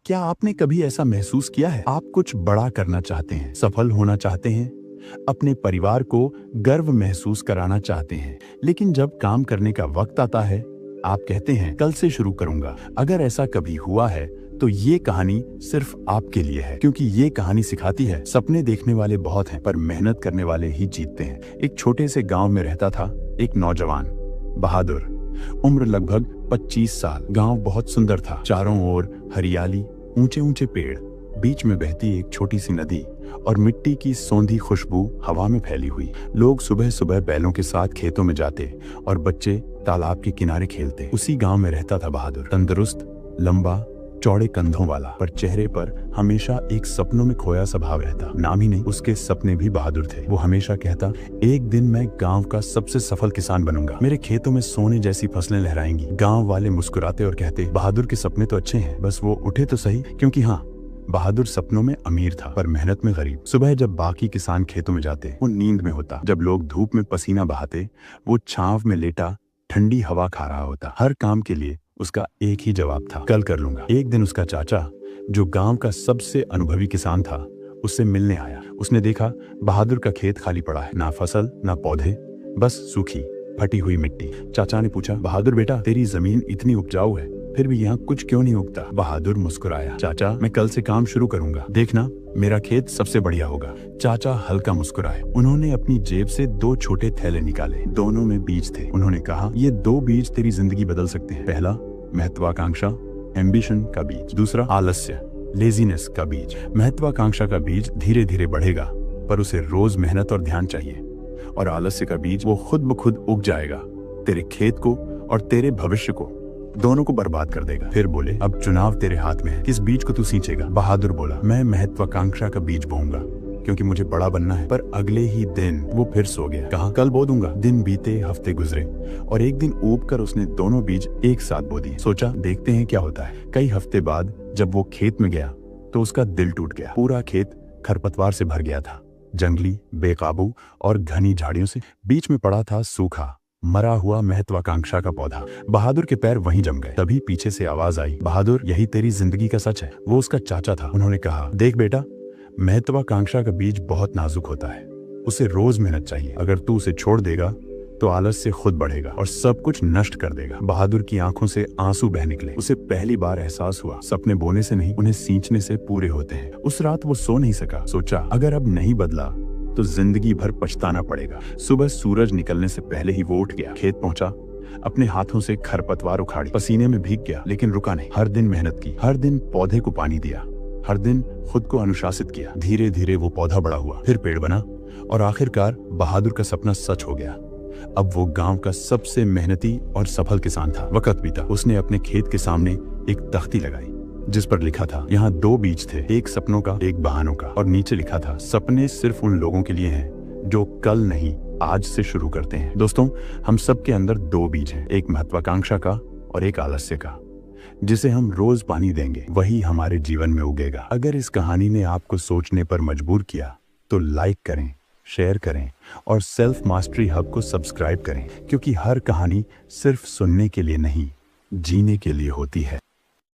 क्या आपने कभी ऐसा महसूस किया है? आप कुछ बड़ा करना चाहते हैं, सफल होना चाहते हैं, अपने परिवार को गर्व महसूस कराना चाहते हैं, लेकिन जब काम करने का वक्त आता है, आप कहते हैं कल से शुरू करूंगा। अगर ऐसा कभी हुआ है तो ये कहानी सिर्फ आपके लिए है, क्योंकि ये कहानी सिखाती है सपने देखने वाले बहुत हैं पर मेहनत करने वाले ही जीतते हैं। एक छोटे से गांव में रहता था एक नौजवान, बहादुर। उम्र लगभग 25 साल। गांव बहुत सुंदर था, चारों ओर हरियाली, ऊंचे ऊंचे पेड़, बीच में बहती एक छोटी सी नदी और मिट्टी की सौंधी खुशबू हवा में फैली हुई। लोग सुबह सुबह बैलों के साथ खेतों में जाते और बच्चे तालाब के किनारे खेलते। उसी गांव में रहता था बहादुर, तंदुरुस्त, लंबा, चौड़े कंधों वाला, पर चेहरे पर हमेशा एक सपनों में खोया स्वभाव रहता। नाम ही नहीं, उसके सपने भी बहादुर थे। वो हमेशा कहता, एक दिन मैं गांव का सबसे सफल किसान बनूंगा, मेरे खेतों में सोने जैसी फसलें लहराएंगी। गांव वाले मुस्कुराते और कहते, बहादुर के सपने तो अच्छे हैं, बस वो उठे तो सही। क्योंकि हाँ, बहादुर सपनों में अमीर था पर मेहनत में गरीब। सुबह जब बाकी किसान खेतों में जाते, वो नींद में होता। जब लोग धूप में पसीना बहाते, वो छांव में लेटा ठंडी हवा खा रहा होता। हर काम के लिए उसका एक ही जवाब था, कल कर लूंगा। एक दिन उसका चाचा, जो गांव का सबसे अनुभवी किसान था, उससे मिलने आया। उसने देखा बहादुर का खेत खाली पड़ा है, ना फसल ना पौधे, बस सूखी फटी हुई मिट्टी। चाचा ने पूछा, बहादुर बेटा, तेरी जमीन इतनी उपजाऊ है, फिर भी यहाँ कुछ क्यों नहीं उगता? बहादुर मुस्कुराया, चाचा मैं कल से काम शुरू करूंगा, देखना मेरा खेत सबसे बढ़िया होगा। चाचा हल्का मुस्कुराए। उन्होंने अपनी जेब से 2 छोटे थैले निकाले, दोनों में बीज थे। उन्होंने कहा, ये 2 बीज तेरी जिंदगी बदल सकते हैं। पहला महत्वाकांक्षा, एम्बिशन का बीज। दूसरा आलस्य, लेजीनेस का बीज। महत्वाकांक्षा का बीज धीरे धीरे बढ़ेगा, पर उसे रोज मेहनत और ध्यान चाहिए। और आलस्य का बीज, वो खुद ब खुद उग जाएगा, तेरे खेत को और तेरे भविष्य को दोनों को बर्बाद कर देगा। फिर बोले, अब चुनाव तेरे हाथ में है, किस बीज को तू सींचेगा? बहादुर बोला, मैं महत्वाकांक्षा का बीज बोऊंगा, क्योंकि मुझे बड़ा बनना है। पर अगले ही दिन वो फिर सो गया। कहा, कल बो दूंगा। दिन बीते, हफ्ते गुजरे और एक दिन ऊब कर उसने दोनों बीज एक साथ बो दिए। सोचा, देखते हैं क्या होता है। कई हफ्ते बाद जब वो खेत में गया तो उसका दिल टूट गया। पूरा खेत खरपतवार से भर गया था, जंगली, बेकाबू और घनी झाड़ियों से। बीच में पड़ा था सूखा, मरा हुआ महत्वाकांक्षा का पौधा। बहादुर के पैर वहीं जम गए। तभी पीछे से आवाज आई, बहादुर, यही तेरी जिंदगी का सच है। वो उसका चाचा था। उन्होंने कहा, देख बेटा, महत्वाकांक्षा का बीज बहुत नाजुक होता है, उसे रोज मेहनत चाहिए। अगर तू उसे छोड़ देगा तो आलस से खुद बढ़ेगा और सब कुछ नष्ट कर देगा। बहादुर की आंखों से आंसू बह निकले। उसे पहली बार एहसास हुआ, सपने बोने से नहीं, उन्हें सींचने से पूरे होते हैं। उस रात वो सो नहीं सका। सोचा, अगर अब नहीं बदला तो जिंदगी भर पछताना पड़ेगा। सुबह सूरज निकलने से पहले ही वो उठ गया, खेत पहुंचा, अपने हाथों से खरपतवार उखाड़ी, पसीने में भीग गया, लेकिन रुका नहीं। हर दिन मेहनत की, हर दिन पौधे को पानी दिया, हर दिन खुद को अनुशासित किया। धीरे धीरे वो पौधा बड़ा हुआ, फिर पेड़ बना और आखिरकार बहादुर का सपना सच हो गया। अब वो गांव का सबसे मेहनती और सफल किसान था। वक्त बीता, उसने अपने खेत के सामने एक तख्ती लगाई जिस पर लिखा था, यहाँ 2 बीज थे, एक सपनों का, एक बहानों का। और नीचे लिखा था, सपने सिर्फ उन लोगों के लिए हैं जो कल नहीं आज से शुरू करते हैं। दोस्तों, हम सब के अंदर 2 बीज हैं, एक महत्वाकांक्षा का और एक आलस्य का। जिसे हम रोज पानी देंगे वही हमारे जीवन में उगेगा। अगर इस कहानी ने आपको सोचने पर मजबूर किया तो लाइक करें, शेयर करें और सेल्फ मास्टरी हब को सब्सक्राइब करें, क्योंकि हर कहानी सिर्फ सुनने के लिए नहीं, जीने के लिए होती है।